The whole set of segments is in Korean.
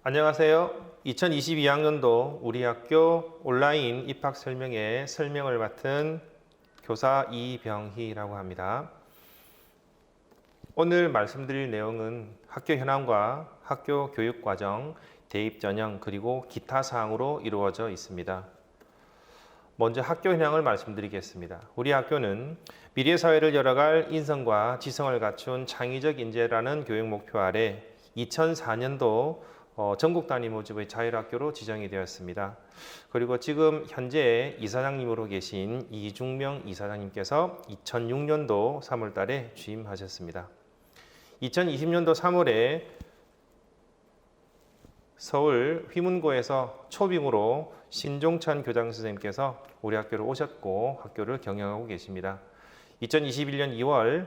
안녕하세요. 2022학년도 우리 학교 온라인 입학 설명회 설명을 맡은 교사 이병희라고 합니다. 오늘 말씀드릴 내용은 학교 현황과 학교 교육과정, 대입 전형 그리고 기타 사항으로 이루어져 있습니다. 먼저 학교 현황을 말씀드리겠습니다. 우리 학교는 미래 사회를 열어갈 인성과 지성을 갖춘 창의적 인재라는 교육 목표 아래 2004년도 전국 단위 모집의 자율학교로 지정이 되었습니다. 그리고 지금 현재 이사장님으로 계신 이중명 이사장님께서 2006년도 3월 달에 취임하셨습니다. 2020년도 3월에 서울 휘문고에서 초빙으로 신종찬 교장 선생님께서 우리 학교로 오셨고 학교를 경영하고 계십니다. 2021년 2월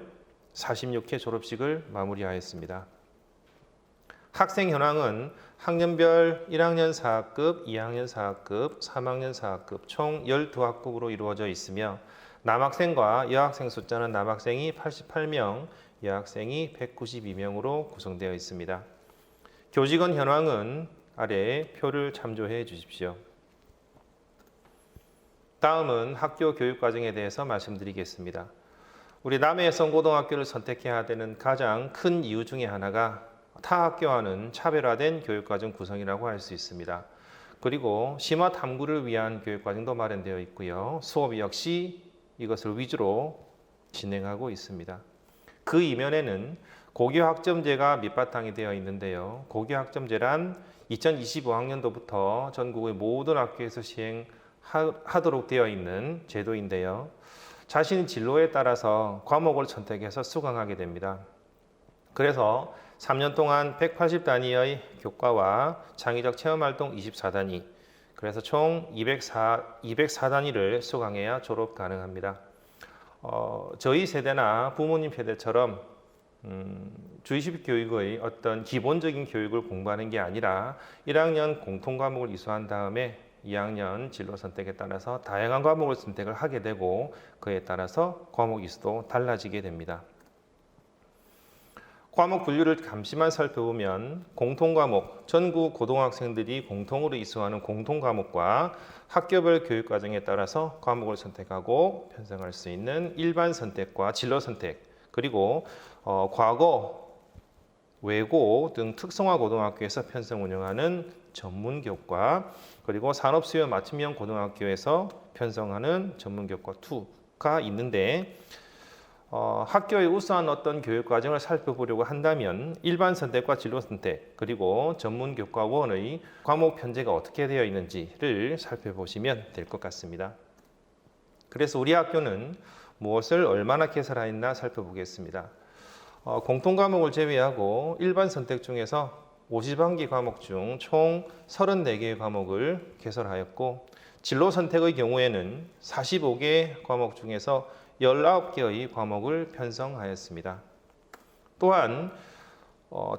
46회 졸업식을 마무리하였습니다. 학생 현황은 학년별 1학년 4학급, 2학년 4학급, 3학년 4학급 총 12학급으로 이루어져 있으며 남학생과 여학생 숫자는 남학생이 88명, 여학생이 192명으로 구성되어 있습니다. 교직원 현황은 아래 표를 참조해 주십시오. 다음은 학교 교육과정에 대해서 말씀드리겠습니다. 우리 남해성고등학교를 선택해야 되는 가장 큰 이유 중에 하나가 타 학교와는 차별화된 교육과정 구성이라고 할 수 있습니다. 그리고 심화 탐구를 위한 교육과정도 마련되어 있고요. 수업 역시 이것을 위주로 진행하고 있습니다. 그 이면에는 고교학점제가 밑바탕이 되어 있는데요. 고교학점제란 2025학년도부터 전국의 모든 학교에서 시행하도록 되어 있는 제도인데요. 자신의 진로에 따라서 과목을 선택해서 수강하게 됩니다. 그래서 3년 동안 180단위의 교과와 창의적 체험활동 24단위, 그래서 총 204단위를 수강해야 졸업 가능합니다. 저희 세대나 부모님 세대처럼 주입식 교육의 어떤 기본적인 교육을 공부하는 게 아니라 1학년 공통과목을 이수한 다음에 2학년 진로 선택에 따라서 다양한 과목을 선택을 하게 되고 그에 따라서 과목 이수도 달라지게 됩니다. 과목 분류를 잠시만 살펴보면 공통과목, 전국 고등학생들이 공통으로 이수하는 공통과목과 학교별 교육과정에 따라서 과목을 선택하고 편성할 수 있는 일반 선택과 진로 선택, 그리고 과거, 외고 등 특성화 고등학교에서 편성 운영하는 전문교과, 그리고 산업수요 맞춤형 고등학교에서 편성하는 전문교과 2가 있는데 학교의 우수한 어떤 교육과정을 살펴보려고 한다면 일반 선택과 진로 선택 그리고 전문교과원의 과목 편제가 어떻게 되어 있는지를 살펴보시면 될 것 같습니다. 그래서 우리 학교는 무엇을 얼마나 개설하였나 살펴보겠습니다. 공통과목을 제외하고 일반 선택 중에서 50학기 과목 중 총 34개의 과목을 개설하였고 진로 선택의 경우에는 45개 과목 중에서 19개의 과목을 편성하였습니다. 또한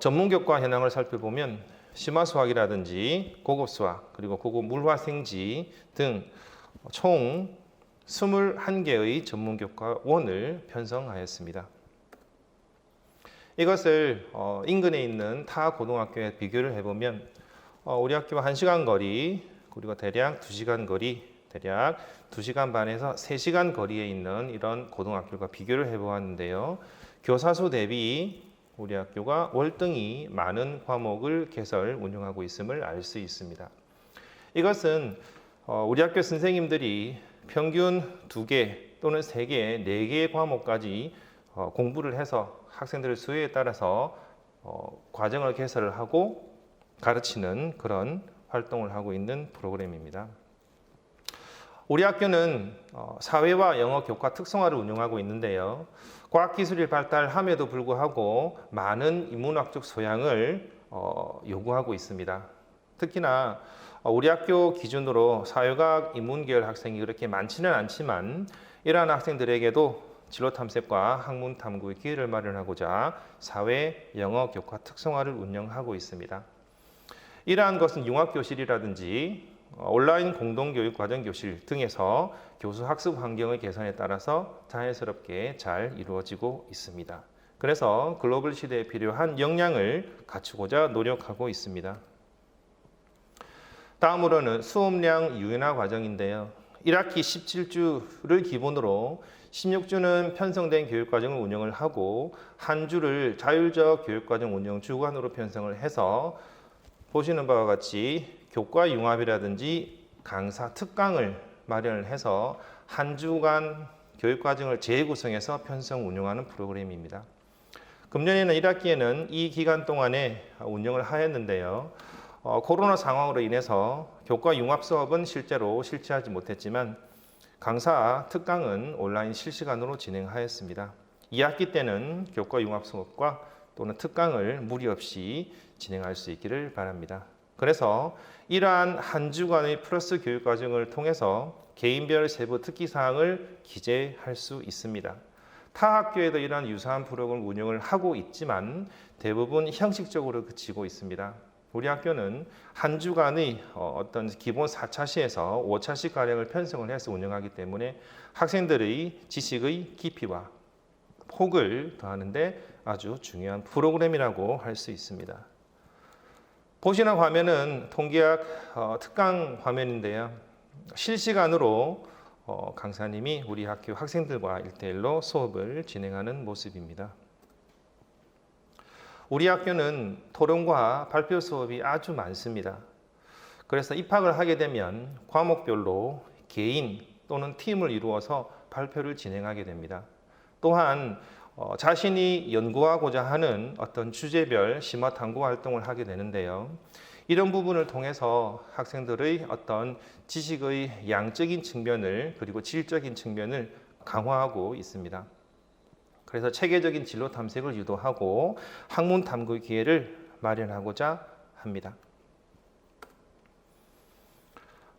전문교과 현황을 살펴보면 심화수학이라든지 고급수학 그리고 고급 물화생지 등 총 21개의 전문교과원을 편성하였습니다. 이것을 인근에 있는 타 고등학교에 비교를 해보면 우리 학교와 1시간 거리 그리고 대략 2시간 거리 대략 2시간 반에서 3시간 거리에 있는 이런 고등학교가 비교를 해보았는데요. 교사수 대비 우리 학교가 월등히 많은 과목을 개설, 운영하고 있음을 알 수 있습니다. 이것은 우리 학교 선생님들이 평균 2개 또는 3개, 4개의 과목까지 공부를 해서 학생들의 수요에 따라서 과정을 개설을 하고 가르치는 그런 활동을 하고 있는 프로그램입니다. 우리 학교는 사회와 영어 교과 특성화를 운영하고 있는데요. 과학기술이 발달함에도 불구하고 많은 인문학적 소양을 요구하고 있습니다. 특히나 우리 학교 기준으로 사회과학 인문계열 학생이 그렇게 많지는 않지만 이러한 학생들에게도 진로 탐색과 학문 탐구의 기회를 마련하고자 사회 영어 교과 특성화를 운영하고 있습니다. 이러한 것은 융합교실이라든지 온라인 공동교육 과정교실 등에서 교수 학습 환경의 개선에 따라서 자연스럽게 잘 이루어지고 있습니다. 그래서 글로벌 시대에 필요한 역량을 갖추고자 노력하고 있습니다. 다음으로는 수업량 유연화 과정인데요. 1학기 17주를 기본으로 16주는 편성된 교육과정을 운영을 하고 한 주를 자율적 교육과정 운영 주간으로 편성을 해서 보시는 바와 같이 교과 융합이라든지 강사 특강을 마련을 해서 한 주간 교육과정을 재구성해서 편성 운영하는 프로그램입니다. 금년에는 1학기에는 이 기간 동안에 운영을 하였는데요. 코로나 상황으로 인해서 교과 융합 수업은 실제로 실시하지 못했지만 강사 특강은 온라인 실시간으로 진행하였습니다. 2학기 때는 교과 융합 수업과 또는 특강을 무리 없이 진행할 수 있기를 바랍니다. 그래서 이러한 한 주간의 플러스 교육 과정을 통해서 개인별 세부 특기 사항을 기재할 수 있습니다. 타 학교에도 이러한 유사한 프로그램을 운영을 하고 있지만 대부분 형식적으로 그치고 있습니다. 우리 학교는 한 주간의 어떤 기본 4차시에서 5차시 가량을 편성을 해서 운영하기 때문에 학생들의 지식의 깊이와 폭을 더하는데 아주 중요한 프로그램이라고 할 수 있습니다. 보시는 화면은 통계학 특강 화면인데요. 실시간으로 강사님이 우리 학교 학생들과 1대1로 수업을 진행하는 모습입니다. 우리 학교는 토론과 발표 수업이 아주 많습니다. 그래서 입학을 하게 되면 과목별로 개인 또는 팀을 이루어서 발표를 진행하게 됩니다. 또한 자신이 연구하고자 하는 어떤 주제별 심화 탐구 활동을 하게 되는데요. 이런 부분을 통해서 학생들의 어떤 지식의 양적인 측면을 그리고 질적인 측면을 강화하고 있습니다. 그래서 체계적인 진로 탐색을 유도하고 학문 탐구의 기회를 마련하고자 합니다.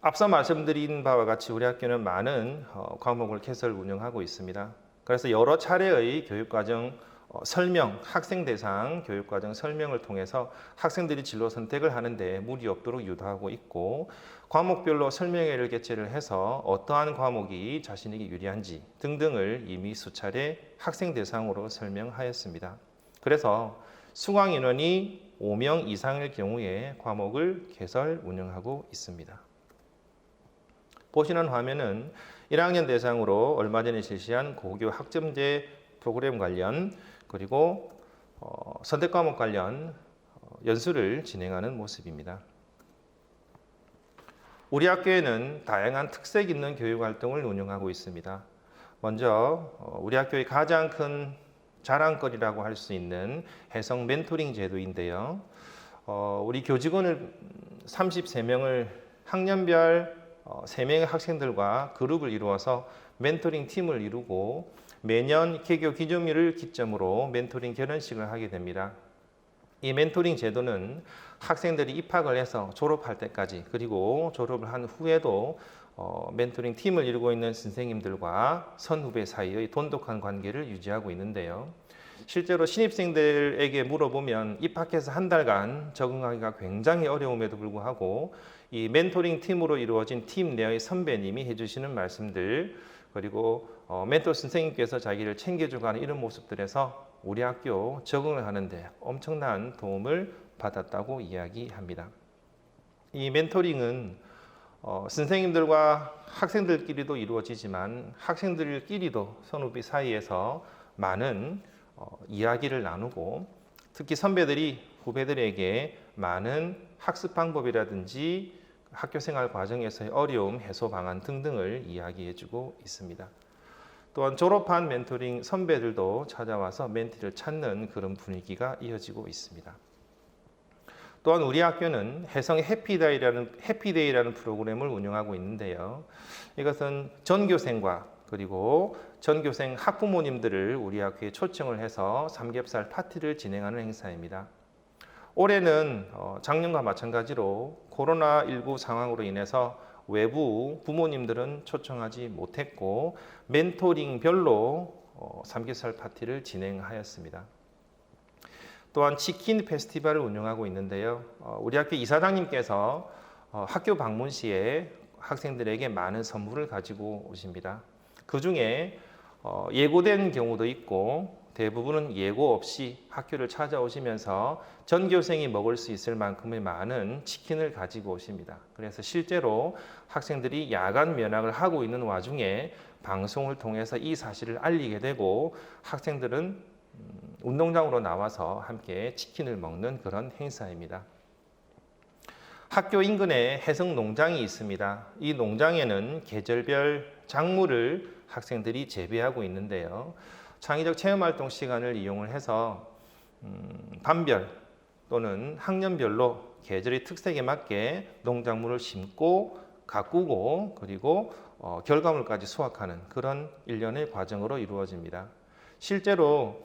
앞서 말씀드린 바와 같이 우리 학교는 많은 과목을 개설 운영하고 있습니다. 그래서 여러 차례의 교육과정 설명, 학생 대상 교육과정 설명을 통해서 학생들이 진로 선택을 하는데 무리 없도록 유도하고 있고 과목별로 설명회를 개최를 해서 어떠한 과목이 자신에게 유리한지 등등을 이미 수차례 학생 대상으로 설명하였습니다. 그래서 수강 인원이 5명 이상일 경우에 과목을 개설 운영하고 있습니다. 보시는 화면은 1학년 대상으로 얼마 전에 실시한 고교 학점제 프로그램 관련 그리고 선택 과목 관련 연수를 진행하는 모습입니다. 우리 학교에는 다양한 특색 있는 교육 활동을 운영하고 있습니다. 먼저 우리 학교의 가장 큰 자랑거리라고 할 수 있는 혜성 멘토링 제도인데요. 우리 교직원을 33명을 학년별 3명의 학생들과 그룹을 이루어서 멘토링 팀을 이루고 매년 개교 기념일을 기점으로 멘토링 결혼식을 하게 됩니다. 이 멘토링 제도는 학생들이 입학을 해서 졸업할 때까지 그리고 졸업을 한 후에도 멘토링 팀을 이루고 있는 선생님들과 선후배 사이의 돈독한 관계를 유지하고 있는데요. 실제로 신입생들에게 물어보면 입학해서 한 달간 적응하기가 굉장히 어려움에도 불구하고 이 멘토링 팀으로 이루어진 팀 내의 선배님이 해주시는 말씀들 그리고 멘토 선생님께서 자기를 챙겨주고 하는 이런 모습들에서 우리 학교 적응을 하는데 엄청난 도움을 받았다고 이야기합니다. 이 멘토링은 선생님들과 학생들끼리도 이루어지지만 학생들끼리도 선후배 사이에서 많은 이야기를 나누고 특히 선배들이 후배들에게 많은 학습 방법이라든지 학교생활 과정에서의 어려움 해소 방안 등등을 이야기해주고 있습니다. 또한 졸업한 멘토링 선배들도 찾아와서 멘티를 찾는 그런 분위기가 이어지고 있습니다. 또한 우리 학교는 혜성 해피데이라는 프로그램을 운영하고 있는데요. 이것은 전교생과 그리고 전교생 학부모님들을 우리 학교에 초청을 해서 삼겹살 파티를 진행하는 행사입니다. 올해는 작년과 마찬가지로 코로나19 상황으로 인해서 외부 부모님들은 초청하지 못했고 멘토링별로 삼겹살 파티를 진행하였습니다. 또한 치킨 페스티벌을 운영하고 있는데요. 우리 학교 이사장님께서 학교 방문 시에 학생들에게 많은 선물을 가지고 오십니다. 그 중에 예고된 경우도 있고 대부분은 예고 없이 학교를 찾아오시면서 전교생이 먹을 수 있을 만큼의 많은 치킨을 가지고 오십니다. 그래서 실제로 학생들이 야간 면학을 하고 있는 와중에 방송을 통해서 이 사실을 알리게 되고 학생들은 운동장으로 나와서 함께 치킨을 먹는 그런 행사입니다. 학교 인근에 해성 농장이 있습니다. 이 농장에는 계절별 작물을 학생들이 재배하고 있는데요. 창의적 체험활동 시간을 이용을 해서 반별 또는 학년별로 계절의 특색에 맞게 농작물을 심고 가꾸고 그리고 결과물까지 수확하는 그런 일련의 과정으로 이루어집니다. 실제로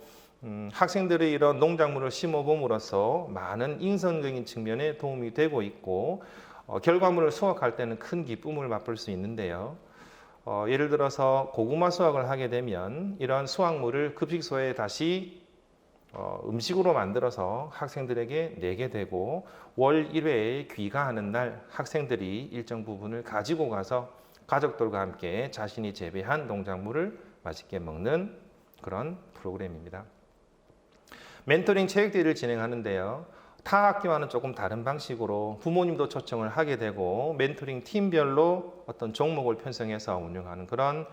학생들이 이런 농작물을 심어봄으로써 많은 인성적인 측면에 도움이 되고 있고 결과물을 수확할 때는 큰 기쁨을 맛볼 수 있는데요. 예를 들어서 고구마 수확을 하게 되면 이런 수확물을 급식소에 다시 음식으로 만들어서 학생들에게 내게 되고 월 1회에 귀가하는 날 학생들이 일정 부분을 가지고 가서 가족들과 함께 자신이 재배한 농작물을 맛있게 먹는 그런 프로그램입니다. 멘토링 체육대회를 진행하는데요. 타 학기와는 조금 다른 방식으로 부모님도 초청을 하게 되고 멘토링 팀별로 어떤 종목을 편성해서 운영하는 그런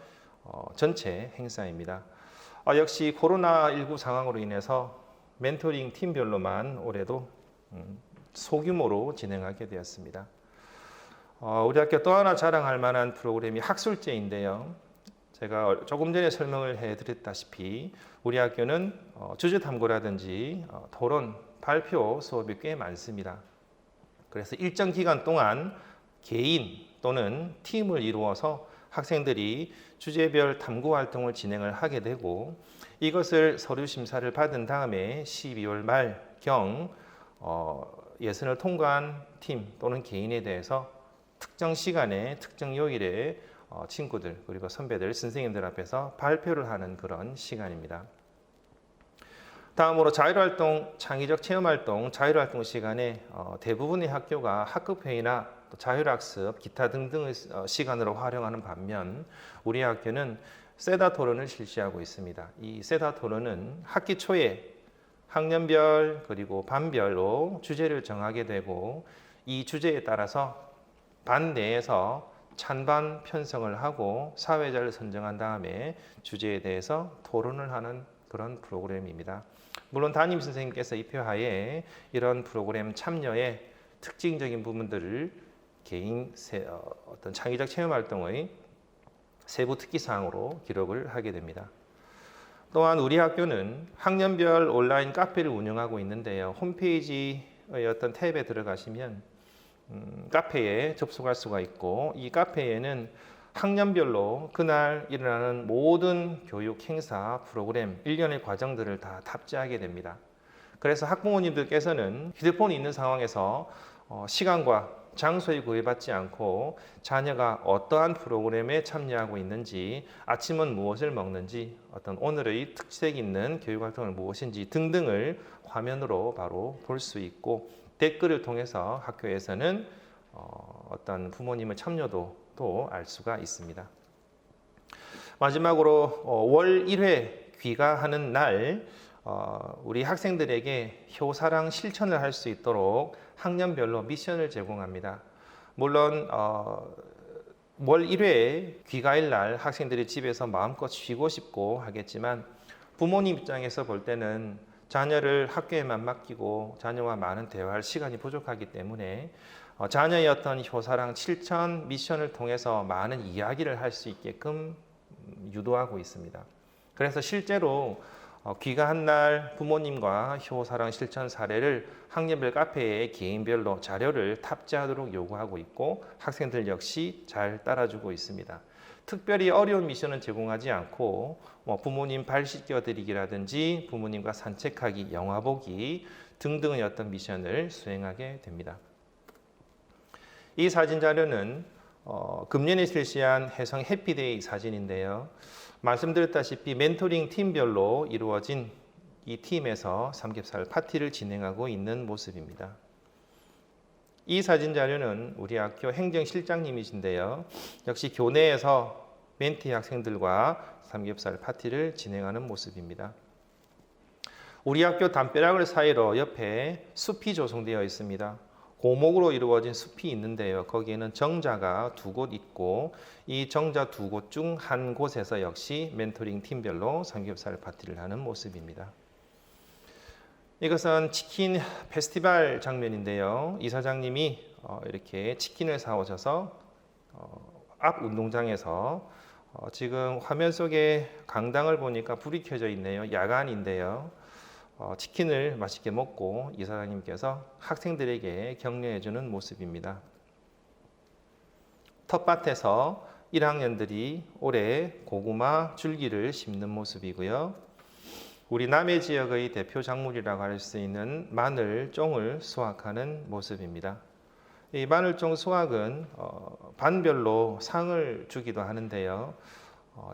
전체 행사입니다. 역시 코로나19 상황으로 인해서 멘토링 팀별로만 올해도 소규모로 진행하게 되었습니다. 우리 학교 또 하나 자랑할 만한 프로그램이 학술제인데요. 제가 조금 전에 설명을 해드렸다시피 우리 학교는 주제탐구라든지 토론, 발표 수업이 꽤 많습니다. 그래서 일정 기간 동안 개인 또는 팀을 이루어서 학생들이 주제별 탐구 활동을 진행을 하게 되고 이것을 서류 심사를 받은 다음에 12월 말경 예선을 통과한 팀 또는 개인에 대해서 특정 시간에 특정 요일에 친구들 그리고 선배들, 선생님들 앞에서 발표를 하는 그런 시간입니다. 다음으로 자율활동, 창의적 체험활동, 자율활동 시간에 대부분의 학교가 학급회의나 또 자율학습, 기타 등등의 시간으로 활용하는 반면 우리 학교는 세다 토론을 실시하고 있습니다. 이 세다 토론은 학기 초에 학년별 그리고 반별로 주제를 정하게 되고 이 주제에 따라서 반 내에서 찬반 편성을 하고 사회자를 선정한 다음에 주제에 대해서 토론을 하는 그런 프로그램입니다. 물론 담임 선생님께서 이 표하에 이런 프로그램 참여의 특징적인 부분들을 개인 어떤 창의적 체험 활동의 세부 특기 사항으로 기록을 하게 됩니다. 또한 우리 학교는 학년별 온라인 카페를 운영하고 있는데요. 홈페이지의 어떤 탭에 들어가시면 카페에 접속할 수가 있고 이 카페에는 학년별로 그날 일어나는 모든 교육 행사, 프로그램, 일련의 과정들을 다 탑재하게 됩니다. 그래서 학부모님들께서는 휴대폰이 있는 상황에서 시간과 장소에 구애받지 않고 자녀가 어떠한 프로그램에 참여하고 있는지, 아침은 무엇을 먹는지, 어떤 오늘의 특색 있는 교육활동은 무엇인지 등등을 화면으로 바로 볼 수 있고 댓글을 통해서 학교에서는 어떤 부모님의 참여도 또 알 수가 있습니다. 마지막으로 월 1회 귀가하는 날 우리 학생들에게 효사랑 실천을 할 수 있도록 학년별로 미션을 제공합니다. 물론 월 1회 귀가일 날 학생들이 집에서 마음껏 쉬고 싶고 하겠지만 부모님 입장에서 볼 때는 자녀를 학교에만 맡기고 자녀와 많은 대화할 시간이 부족하기 때문에 자녀의 어떤 효사랑 실천 미션을 통해서 많은 이야기를 할 수 있게끔 유도하고 있습니다. 그래서 실제로 귀가한 날 부모님과 효사랑 실천 사례를 학년별 카페에 개인별로 자료를 탑재하도록 요구하고 있고 학생들 역시 잘 따라주고 있습니다. 특별히 어려운 미션은 제공하지 않고 부모님 발 씻겨드리기라든지 부모님과 산책하기, 영화 보기 등등의 어떤 미션을 수행하게 됩니다. 이 사진 자료는 금년에 실시한 해성 해피데이 사진인데요. 말씀드렸다시피 멘토링 팀별로 이루어진 이 팀에서 삼겹살 파티를 진행하고 있는 모습입니다. 이 사진 자료는 우리 학교 행정실장님이신데요. 역시 교내에서 멘티 학생들과 삼겹살 파티를 진행하는 모습입니다. 우리 학교 담벼락을 사이로 옆에 숲이 조성되어 있습니다. 고목으로 이루어진 숲이 있는데요. 거기에는 정자가 2곳 있고 이 정자 2곳 중 한 곳에서 역시 멘토링 팀별로 삼겹살 파티를 하는 모습입니다. 이것은 치킨 페스티벌 장면인데요. 이사장님이 이렇게 치킨을 사오셔서 앞 운동장에서 지금 화면 속에 강당을 보니까 불이 켜져 있네요. 야간인데요. 치킨을 맛있게 먹고 이사장님께서 학생들에게 격려해 주는 모습입니다. 텃밭에서 1학년들이 올해 고구마 줄기를 심는 모습이고요. 우리 남해 지역의 대표 작물이라고 할 수 있는 마늘종을 수확하는 모습입니다. 이 마늘종 수확은 반별로 상을 주기도 하는데요.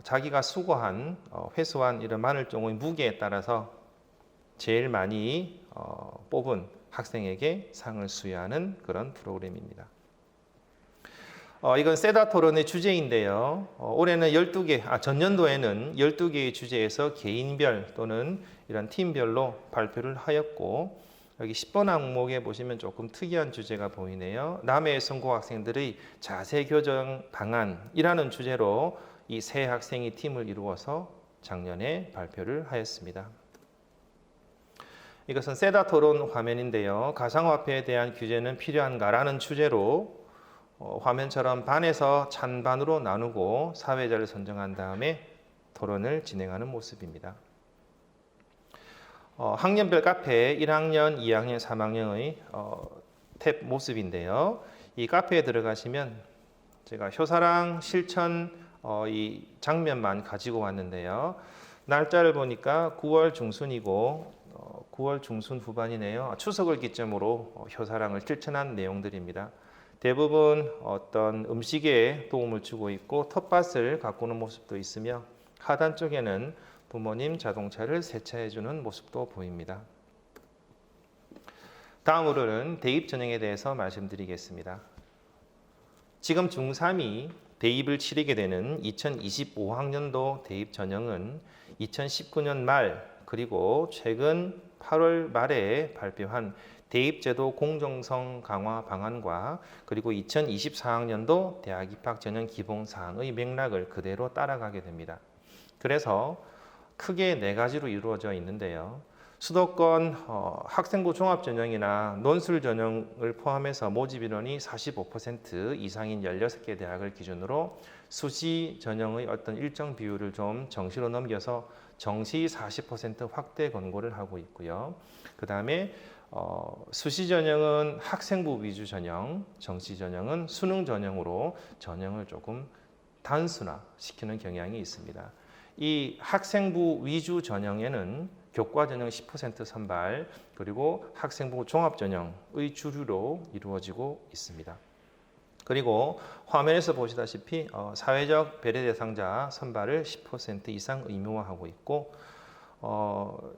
자기가 수거한 회수한 이런 마늘종의 무게에 따라서 제일 많이 뽑은 학생에게 상을 수여하는 그런 프로그램입니다. 이건 세다 토론의 주제인데요. 올해는 12개, 전년도에는 12개의 주제에서 개인별 또는 이런 팀별로 발표를 하였고, 여기 10번 항목에 보시면 조금 특이한 주제가 보이네요. 남해의 성공 학생들의 자세 교정 방안이라는 주제로 이 세 학생이 팀을 이루어서 작년에 발표를 하였습니다. 이것은 세다 토론 화면인데요. 가상화폐에 대한 규제는 필요한가라는 주제로 화면처럼 반에서 찬반으로 나누고 사회자를 선정한 다음에 토론을 진행하는 모습입니다. 학년별 카페 1학년, 2학년, 3학년의 탭 모습인데요. 이 카페에 들어가시면 제가 효사랑 실천 이 장면만 가지고 왔는데요. 날짜를 보니까 9월 중순이고 9월 중순 후반이네요. 추석을 기점으로 효사랑을 실천한 내용들입니다. 대부분 어떤 음식에 도움을 주고 있고 텃밭을 가꾸는 모습도 있으며 하단 쪽에는 부모님 자동차를 세차해주는 모습도 보입니다. 다음으로는 대입 전형에 대해서 말씀드리겠습니다. 지금 중3이 대입을 치르게 되는 2025학년도 대입 전형은 2019년 말 그리고 최근 8월 말에 발표한 대입제도 공정성 강화 방안과 그리고 2024학년도 대학 입학 전형 기본사항의 맥락을 그대로 따라가게 됩니다. 그래서 크게 4가지로 이루어져 있는데요. 수도권 학생부 종합전형이나 논술 전형을 포함해서 모집 인원이 45% 이상인 16개 대학을 기준으로 수시 전형의 어떤 일정 비율을 좀 정시로 넘겨서 정시 40% 확대 권고를 하고 있고요. 그 다음에 수시 전형은 학생부 위주 전형, 정시 전형은 수능 전형으로 전형을 조금 단순화시키는 경향이 있습니다. 이 학생부 위주 전형에는 교과 전형 10% 선발 그리고 학생부 종합 전형의 주류로 이루어지고 있습니다. 그리고 화면에서 보시다시피 사회적 배려 대상자 선발을 10% 이상 의무화하고 있고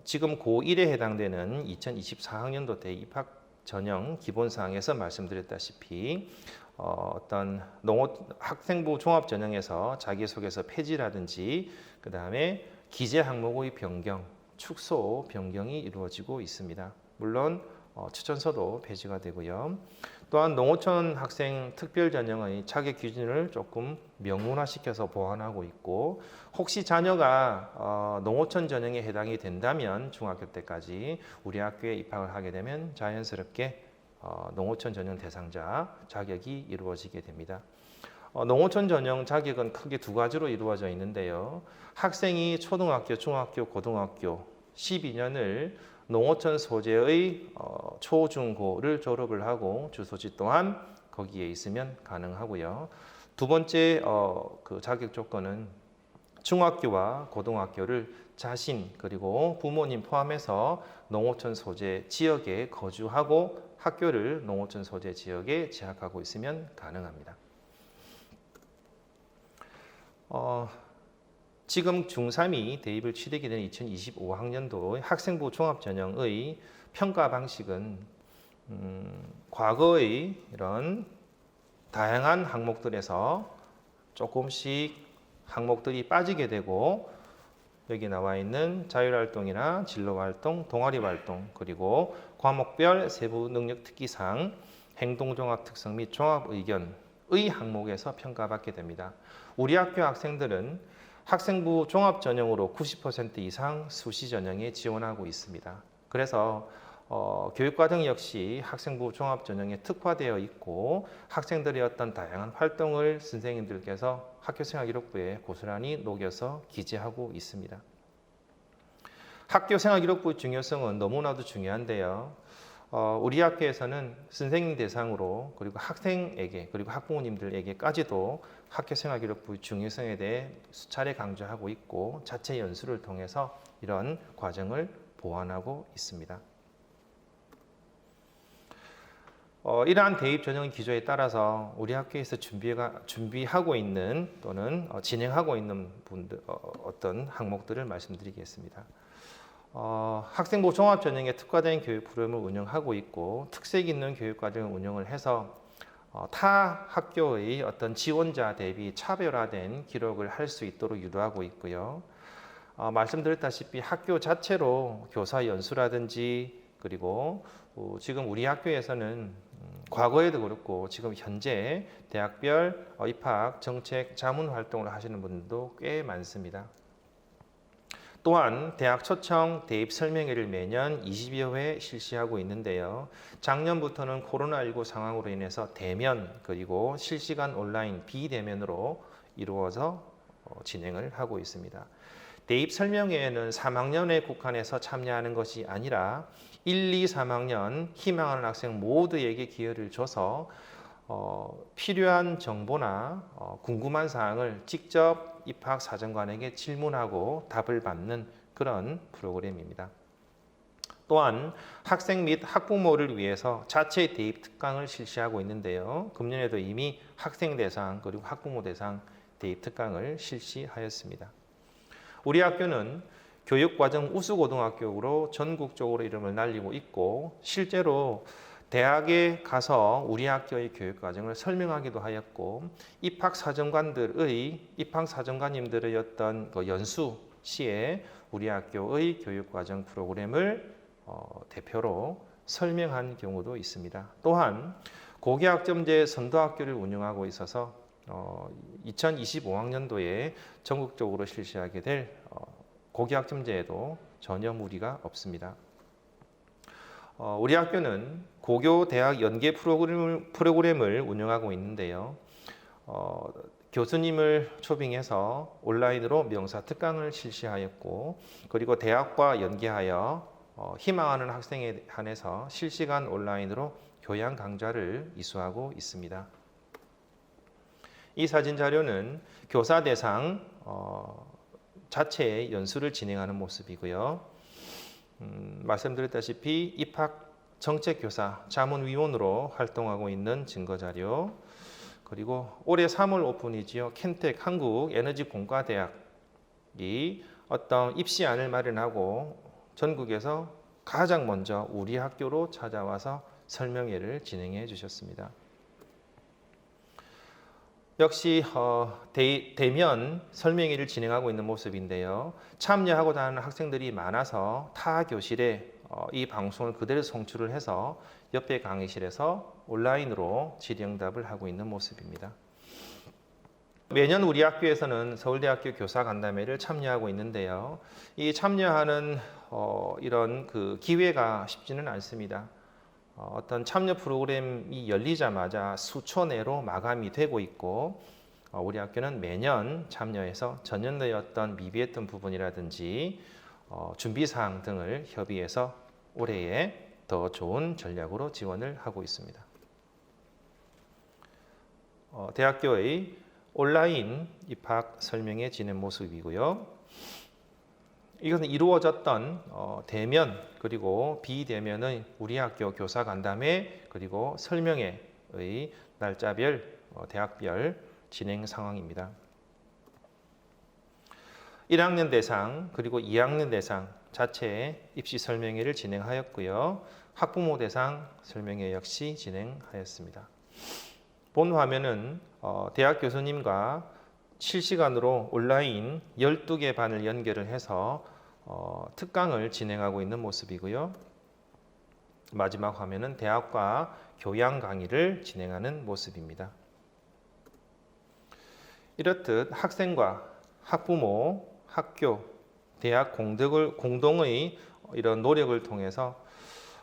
지금 고1에 해당되는 2024학년도 대입학 전형 기본사항에서 말씀드렸다시피 어떤 학생부 종합 전형에서 자기소개서 폐지라든지 그 다음에 기재 항목의 변경, 축소 변경이 이루어지고 있습니다. 물론 추천서도 폐지가 되고요. 또한 농어촌 학생 특별 전형의 자격 기준을 조금 명문화시켜서 보완하고 있고 혹시 자녀가 농어촌 전형에 해당이 된다면 중학교 때까지 우리 학교에 입학을 하게 되면 자연스럽게 농어촌 전형 대상자 자격이 이루어지게 됩니다. 농어촌 전형 자격은 크게 2가지로 이루어져 있는데요. 학생이 초등학교, 중학교, 고등학교 12년을 농어촌 소재의 초, 중, 고를 졸업을 하고 주소지 또한 거기에 있으면 가능하고요. 두 번째 그 자격 조건은 중학교와 고등학교를 자신 그리고 부모님 포함해서 농어촌 소재 지역에 거주하고 학교를 농어촌 소재 지역에 재학하고 있으면 가능합니다. 지금 중3이 대입을 치르게 된 2025학년도 학생부 종합전형의 평가 방식은 과거의 이런 다양한 항목들에서 조금씩 항목들이 빠지게 되고 여기 나와 있는 자율활동이나 진로활동, 동아리활동, 그리고 과목별 세부 능력 특기상, 행동종합 특성 및 종합의견의 항목에서 평가받게 됩니다. 우리 학교 학생들은 학생부 종합전형으로 90% 이상 수시 전형에 지원하고 있습니다. 그래서 교육과정 역시 학생부 종합전형에 특화되어 있고 학생들의 어떤 다양한 활동을 선생님들께서 학교생활기록부에 고스란히 녹여서 기재하고 있습니다. 학교생활기록부의 중요성은 너무나도 중요한데요. 우리 학교에서는 선생님 대상으로 그리고 학생에게 그리고 학부모님들에게까지도 학교생활기록부의 중요성에 대해 수차례 강조하고 있고 자체 연수를 통해서 이런 과정을 보완하고 있습니다. 이러한 대입 전형 기조에 따라서 우리 학교에서 준비하고 있는 또는 진행하고 있는 어떤 항목들을 말씀드리겠습니다. 학생부 종합 전형에 특화된 교육 프로그램을 운영하고 있고 특색 있는 교육 과정을 운영을 해서 타 학교의 어떤 지원자 대비 차별화된 기록을 할 수 있도록 유도하고 있고요. 말씀드렸다시피 학교 자체로 교사 연수라든지 그리고 지금 우리 학교에서는 과거에도 그렇고 지금 현재 대학별 입학 정책 자문 활동을 하시는 분들도 꽤 많습니다. 또한 대학 초청 대입 설명회를 매년 20여 회 실시하고 있는데요. 작년부터는 코로나19 상황으로 인해서 대면 그리고 실시간 온라인 비대면으로 이루어서 진행을 하고 있습니다. 대입 설명회에는 3학년에 국한해서 참여하는 것이 아니라 1, 2, 3학년 희망하는 학생 모두에게 기회를 줘서 필요한 정보나 궁금한 사항을 직접 입학사정관에게 질문하고 답을 받는 그런 프로그램입니다. 또한 학생 및 학부모를 위해서 자체 대입 특강을 실시하고 있는데요. 금년에도 이미 학생 대상 그리고 학부모 대상 대입 특강을 실시하였습니다. 우리 학교는 교육과정 우수고등학교로 전국적으로 이름을 날리고 있고 실제로 대학에 가서 우리 학교의 교육과정을 설명하기도 하였고 입학사정관님들의 어떤 연수 시에 우리 학교의 교육과정 프로그램을 대표로 설명한 경우도 있습니다. 또한 고교학점제 선도학교를 운영하고 있어서 2025학년도에 전국적으로 실시하게 될 고교학점제에도 전혀 무리가 없습니다. 우리 학교는 고교 대학 연계 프로그램을 운영하고 있는데요. 교수님을 초빙해서 온라인으로 명사 특강을 실시하였고 그리고 대학과 연계하여 희망하는 학생에 한해서 실시간 온라인으로 교양 강좌를 이수하고 있습니다. 이 사진 자료는 교사 대상 자체의 연수를 진행하는 모습이고요. 말씀드렸다시피 입학 정책교사 자문위원으로 활동하고 있는 증거자료 그리고 올해 3월 오픈이지요. 켄텍 한국에너지공과대학이 어떤 입시안을 마련하고 전국에서 가장 먼저 우리 학교로 찾아와서 설명회를 진행해 주셨습니다. 역시 대면 설명회를 진행하고 있는 모습인데요. 참여하고자 하는 학생들이 많아서 타 교실에 이 방송을 그대로 송출을 해서 옆에 강의실에서 온라인으로 질의응답을 하고 있는 모습입니다. 매년 우리 학교에서는 서울대학교 교사간담회를 참여하고 있는데요. 이 참여하는 이런 그 기회가 쉽지는 않습니다. 어떤 참여 프로그램이 열리자마자 수초 내로 마감이 되고 있고 우리 학교는 매년 참여해서 전년도에 어떤 미비했던 부분이라든지 준비사항 등을 협의해서 올해에 더 좋은 전략으로 지원을 하고 있습니다. 대학교의 온라인 입학 설명회 진행 모습이고요. 이것은 이루어졌던 대면 그리고 비대면의 우리 학교 교사 간담회 그리고 설명회의 날짜별 대학별 진행 상황입니다. 1학년 대상 그리고 2학년 대상 자체 입시 설명회를 진행하였고요. 학부모 대상 설명회 역시 진행하였습니다. 본 화면은 대학 교수님과 실시간으로 온라인 12개 반을 연결을 해서 특강을 진행하고 있는 모습이고요. 마지막 화면은 대학과 교양 강의를 진행하는 모습입니다. 이렇듯 학생과 학부모, 학교, 대학 공동의 이런 노력을 통해서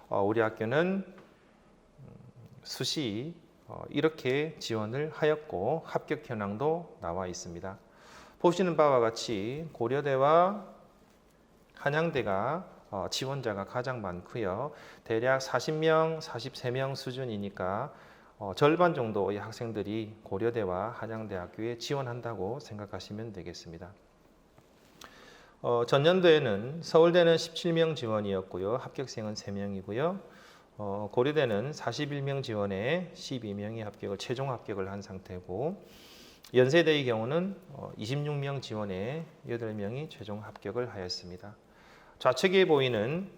우리 학교는 수시 이렇게 지원을 하였고 합격 현황도 나와 있습니다. 보시는 바와 같이 고려대와 한양대가 지원자가 가장 많고요. 대략 40명, 43명 수준이니까 절반 정도의 학생들이 고려대와 한양대학교에 지원한다고 생각하시면 되겠습니다. 전년도에는 서울대는 17명 지원이었고요. 합격생은 3명이고요. 고려대는 41명 지원에 12명이 최종 합격을 한 상태고, 연세대의 경우는 26명 지원에 8명이 최종 합격을 하였습니다. 좌측에 보이는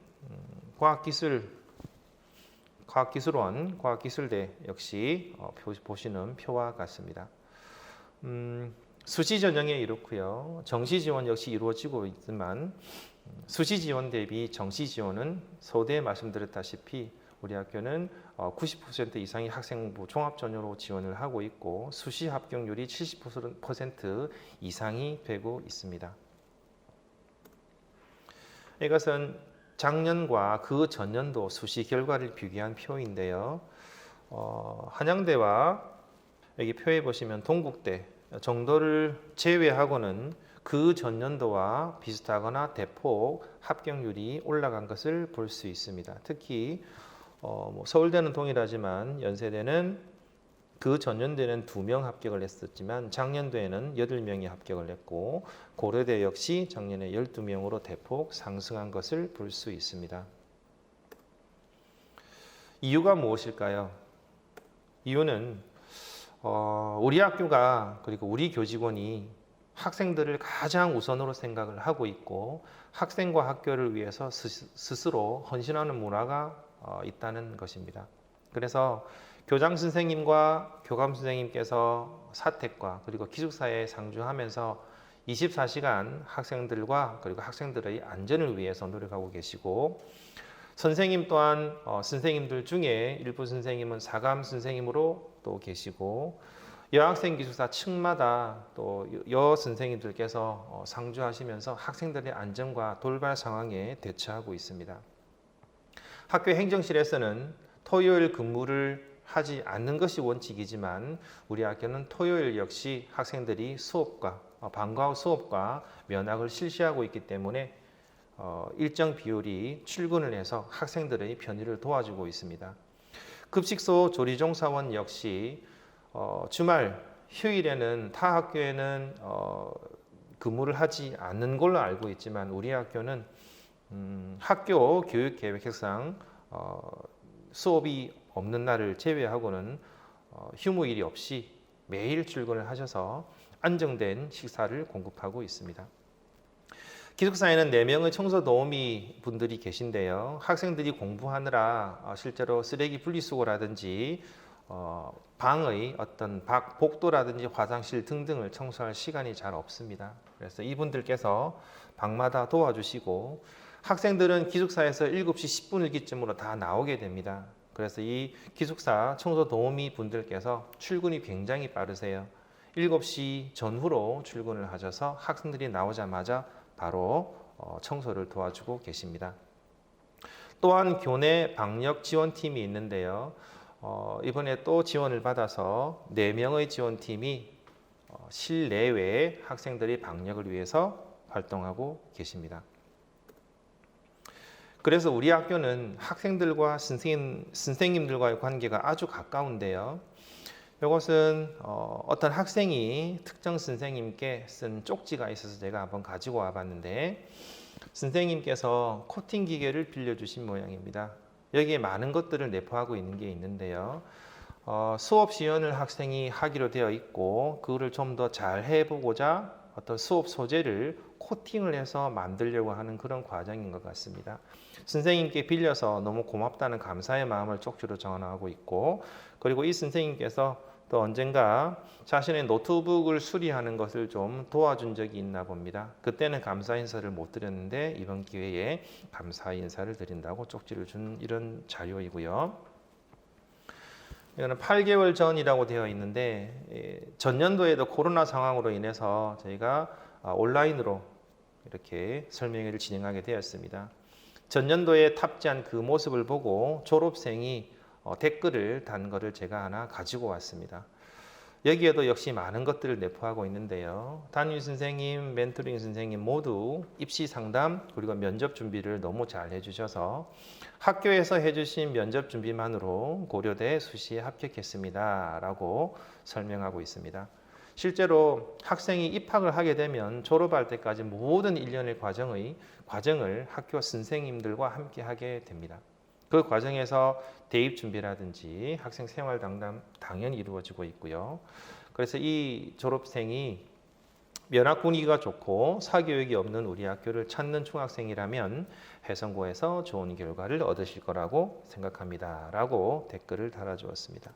과학기술원, 과학기술대 역시 보시는 표와 같습니다. 수시 전형에 이렇고요. 정시 지원 역시 이루어지고 있지만 수시 지원 대비 정시 지원은 서두에 말씀드렸다시피 우리 학교는 90% 이상의 학생부 종합전형으로 지원을 하고 있고 수시 합격률이 70% 이상이 되고 있습니다. 이것은 작년과 그 전년도 수시 결과를 비교한 표인데요. 한양대와 여기 표에 보시면 동국대 정도를 제외하고는 그 전년도와 비슷하거나 대폭 합격률이 올라간 것을 볼 수 있습니다. 특히 서울대는 동일하지만 연세대는 그 전년도에는 2명 합격을 했었지만 작년도에는 8명이 합격을 했고 고려대 역시 작년에 12명으로 대폭 상승한 것을 볼 수 있습니다. 이유가 무엇일까요? 이유는 우리 학교가 그리고 우리 교직원이 학생들을 가장 우선으로 생각을 하고 있고 학생과 학교를 위해서 스스로 헌신하는 문화가 있다는 것입니다. 그래서 교장 선생님과 교감 선생님께서 사택과 그리고 기숙사에 상주하면서 24시간 학생들과 그리고 학생들의 안전을 위해서 노력하고 계시고, 선생님 또한 선생님들 중에 일부 선생님은 사감 선생님으로 또 계시고, 여학생 기숙사 층마다 또 여 선생님들께서 상주하시면서 학생들의 안전과 돌발 상황에 대처하고 있습니다. 학교 행정실에서는 토요일 근무를 하지 않는 것이 원칙이지만 우리 학교는 토요일 역시 학생들이 방과 후 수업과 면학을 실시하고 있기 때문에 일정 비율이 출근을 해서 학생들의 편의를 도와주고 있습니다. 급식소 조리종사원 역시 주말 휴일에는 타 학교에는 근무를 하지 않는 걸로 알고 있지만 우리 학교는 학교 교육계획상 수업이 없는 날을 제외하고는 휴무일이 없이 매일 출근을 하셔서 안정된 식사를 공급하고 있습니다. 기숙사에는 4명의 청소 도우미 분들이 계신데요. 학생들이 공부하느라 실제로 쓰레기 분리수거라든지 방의 어떤 복도라든지 화장실 등등을 청소할 시간이 잘 없습니다. 그래서 이분들께서 방마다 도와주시고 학생들은 기숙사에서 7시 10분을 기점으로 다 나오게 됩니다. 그래서 이 기숙사 청소 도우미 분들께서 출근이 굉장히 빠르세요. 7시 전후로 출근을 하셔서 학생들이 나오자마자 바로 청소를 도와주고 계십니다. 또한 교내 방역 지원팀이 있는데요. 이번에 또 지원을 받아서 4명의 지원팀이 실내외에 학생들이 방역을 위해서 활동하고 계십니다. 그래서 우리 학교는 학생들과 선생님들과의 관계가 아주 가까운데요. 이것은 어떤 학생이 특정 선생님께 쓴 쪽지가 있어서 제가 한번 가지고 와봤는데, 선생님께서 코팅 기계를 빌려주신 모양입니다. 여기에 많은 것들을 내포하고 있는 게 있는데요. 수업 시연을 학생이 하기로 되어 있고 그거를 좀 더 잘 해보고자 어떤 수업 소재를 코팅을 해서 만들려고 하는 그런 과정인 것 같습니다. 선생님께 빌려서 너무 고맙다는 감사의 마음을 쪽지로 전하고 있고, 그리고 이 선생님께서 또 언젠가 자신의 노트북을 수리하는 것을 좀 도와준 적이 있나 봅니다. 그때는 감사 인사를 못 드렸는데 이번 기회에 감사 인사를 드린다고 쪽지를 준 이런 자료이고요. 이거는 8개월 전이라고 되어 있는데 전년도에도 코로나 상황으로 인해서 저희가 온라인으로 이렇게 설명회를 진행하게 되었습니다. 전년도에 탑재한 그 모습을 보고 졸업생이 댓글을 단 거를 제가 하나 가지고 왔습니다. 여기에도 역시 많은 것들을 내포하고 있는데요. 담임 선생님, 멘토링 선생님 모두 입시 상담 그리고 면접 준비를 너무 잘 해주셔서 학교에서 해주신 면접 준비만으로 고려대 수시에 합격했습니다. 라고 설명하고 있습니다. 실제로 학생이 입학을 하게 되면 졸업할 때까지 모든 일련의 과정을 학교 선생님들과 함께 하게 됩니다. 그 과정에서 대입 준비라든지 학생 생활 상담 당연히 이루어지고 있고요. 그래서 이 졸업생이 면학 분위기가 좋고 사교육이 없는 우리 학교를 찾는 중학생이라면 해성고에서 좋은 결과를 얻으실 거라고 생각합니다. 라고 댓글을 달아주었습니다.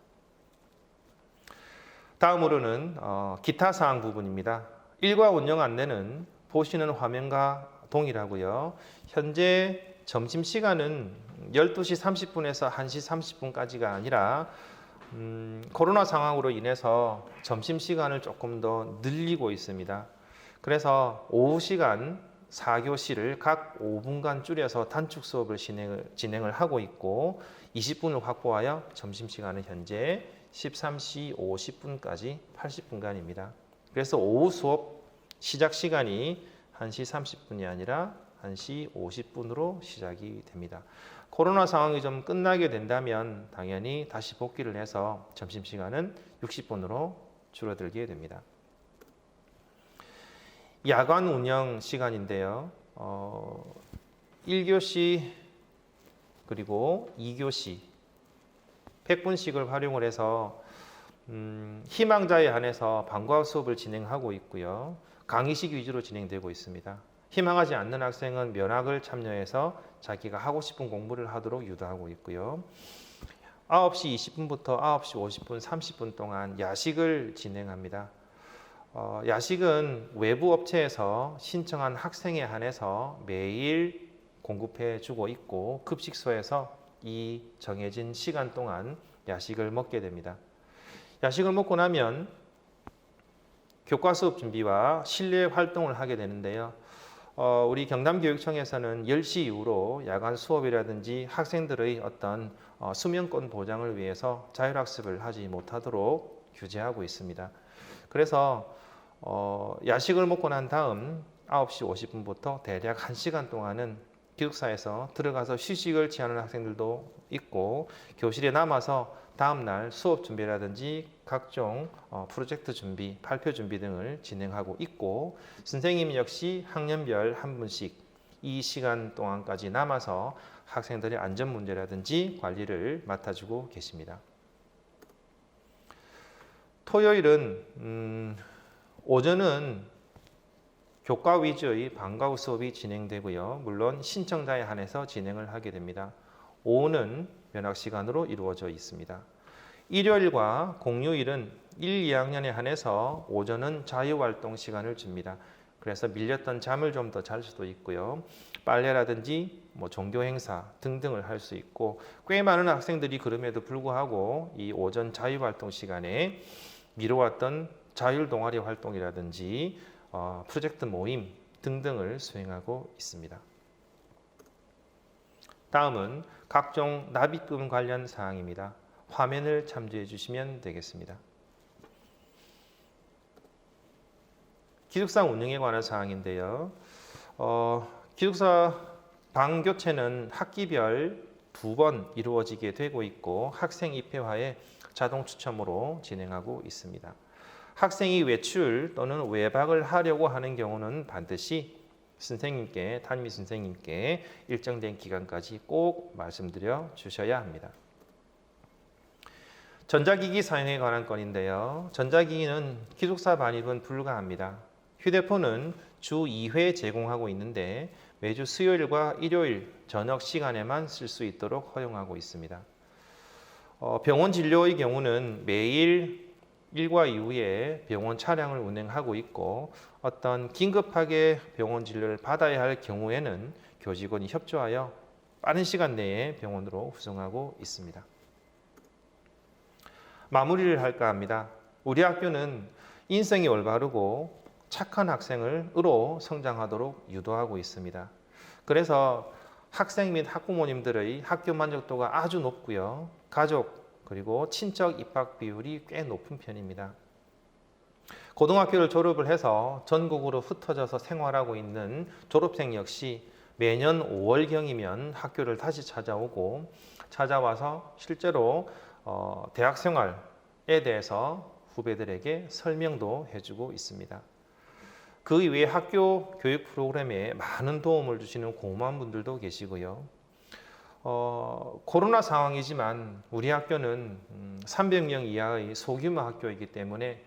다음으로는 기타 사항 부분입니다. 일과 운영 안내는 보시는 화면과 동일하고요. 현재 점심시간은 12시 30분에서 1시 30분까지가 아니라 코로나 상황으로 인해서 점심시간을 조금 더 늘리고 있습니다. 그래서 오후 시간 4교시를 각 5분간 줄여서 단축 수업을 진행을 하고 있고 20분을 확보하여 점심시간은 현재 13시 50분까지 80분간입니다. 그래서 오후 수업 시작 시간이 1시 30분이 아니라 1시 50분으로 시작이 됩니다. 코로나 상황이 좀 끝나게 된다면 당연히 다시 복귀를 해서 점심시간은 60분으로 줄어들게 됩니다. 야간 운영 시간인데요. 1교시 그리고 2교시 100분씩을 활용을 해서 희망자에 한해서 방과후 수업을 진행하고 있고요. 강의식 위주로 진행되고 있습니다. 희망하지 않는 학생은 면학을 참여해서 자기가 하고 싶은 공부를 하도록 유도하고 있고요. 9시 20분부터 9시 50분, 30분 동안 야식을 진행합니다. 야식은 외부 업체에서 신청한 학생에 한해서 매일 공급해 주고 있고 급식소에서 이 정해진 시간 동안 야식을 먹게 됩니다. 야식을 먹고 나면 교과 수업 준비와 실내 활동을 하게 되는데요. 우리 경남교육청에서는 10시 이후로 야간 수업이라든지 학생들의 어떤 수면권 보장을 위해서 자율학습을 하지 못하도록 규제하고 있습니다. 그래서 야식을 먹고 난 다음 9시 50분부터 대략 1시간 동안은 기숙사에서 들어가서 휴식을 취하는 학생들도 있고 교실에 남아서 다음날 수업 준비라든지 각종 프로젝트 준비, 발표 준비 등을 진행하고 있고 선생님 역시 학년별 한 분씩 이 시간 동안까지 남아서 학생들의 안전 문제라든지 관리를 맡아주고 계십니다. 토요일은 오전은 교과 위주의 방과후 수업이 진행되고요. 물론 신청자에 한해서 진행을 하게 됩니다. 오후는 면학 시간으로 이루어져 있습니다. 일요일과 공휴일은 1, 2학년에 한해서 오전은 자유활동 시간을 줍니다. 그래서 밀렸던 잠을 좀 더 잘 수도 있고요. 빨래라든지 종교 행사 등등을 할 수 있고 꽤 많은 학생들이 그럼에도 불구하고 이 오전 자유활동 시간에 미뤄왔던 자율 동아리 활동이라든지 프로젝트 모임 등등을 수행하고 있습니다. 다음은 각종 납입금 관련 사항입니다. 화면을 참조해 주시면 되겠습니다. 기숙사 운영에 관한 사항인데요. 기숙사 방 교체는 학기별 2번 이루어지게 되고 있고 학생 입회화에 자동 추첨으로 진행하고 있습니다. 학생이 외출 또는 외박을 하려고 하는 경우는 반드시 선생님께, 담임 선생님께 일정된 기간까지 꼭 말씀드려 주셔야 합니다. 전자기기 사용에 관한 건인데요. 전자기기는 기숙사 반입은 불가합니다. 휴대폰은 주 2회 제공하고 있는데 매주 수요일과 일요일 저녁 시간에만 쓸 수 있도록 허용하고 있습니다. 병원 진료의 경우는 매일 일과 이후에 병원 차량을 운행하고 있고 어떤 긴급하게 병원 진료를 받아야 할 경우에는 교직원이 협조하여 빠른 시간 내에 병원으로 후송하고 있습니다. 마무리를 할까 합니다. 우리 학교는 인성이 올바르고 착한 학생을 성장하도록 유도하고 있습니다. 그래서 학생 및 학부모님들의 학교 만족도가 아주 높고요. 가족 그리고 친척 입학 비율이 꽤 높은 편입니다. 고등학교를 졸업을 해서 전국으로 흩어져서 생활하고 있는 졸업생 역시 매년 5월경이면 학교를 다시 찾아와서 실제로 대학 생활에 대해서 후배들에게 설명도 해주고 있습니다. 그 이외에 학교 교육 프로그램에 많은 도움을 주시는 고마운 분들도 계시고요. 코로나 상황이지만 우리 학교는 300명 이하의 소규모 학교이기 때문에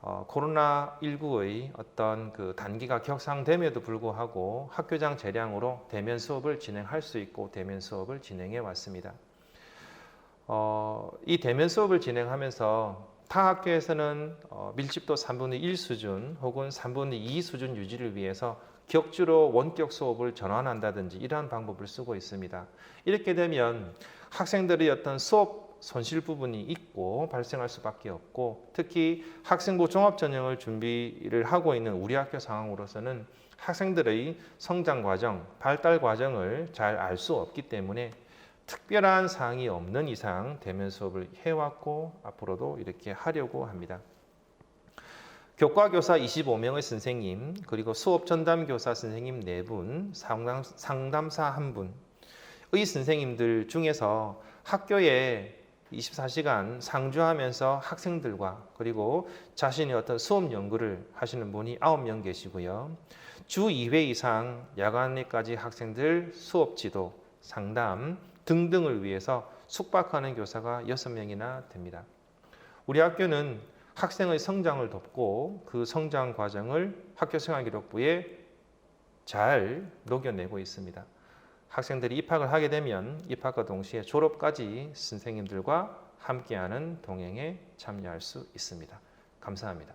코로나19의 어떤 그 단기가 격상됨에도 불구하고 학교장 재량으로 대면 수업을 진행할 수 있고 대면 수업을 진행해 왔습니다. 이 대면 수업을 진행하면서 타 학교에서는 밀집도 3분의 1 수준 혹은 3분의 2 수준 유지를 위해서 격주로 원격 수업을 전환한다든지 이러한 방법을 쓰고 있습니다. 이렇게 되면 학생들의 어떤 수업 손실 부분이 있고 발생할 수밖에 없고 특히 학생부 종합전형을 준비를 하고 있는 우리 학교 상황으로서는 학생들의 성장 과정, 발달 과정을 잘 알 수 없기 때문에 특별한 사항이 없는 이상 대면 수업을 해왔고 앞으로도 이렇게 하려고 합니다. 교과교사 25명의 선생님, 그리고 수업 전담교사 선생님 4분, 상담사 1분의 선생님들 중에서 학교에 24시간 상주하면서 학생들과 그리고 자신의 어떤 수업 연구를 하시는 분이 9명 계시고요. 주 2회 이상 야간에까지 학생들 수업 지도, 상담 등등을 위해서 숙박하는 교사가 6명이나 됩니다. 우리 학교는 학생의 성장을 돕고 그 성장 과정을 학교생활기록부에 잘 녹여내고 있습니다. 학생들이 입학을 하게 되면 입학과 동시에 졸업까지 선생님들과 함께하는 동행에 참여할 수 있습니다. 감사합니다.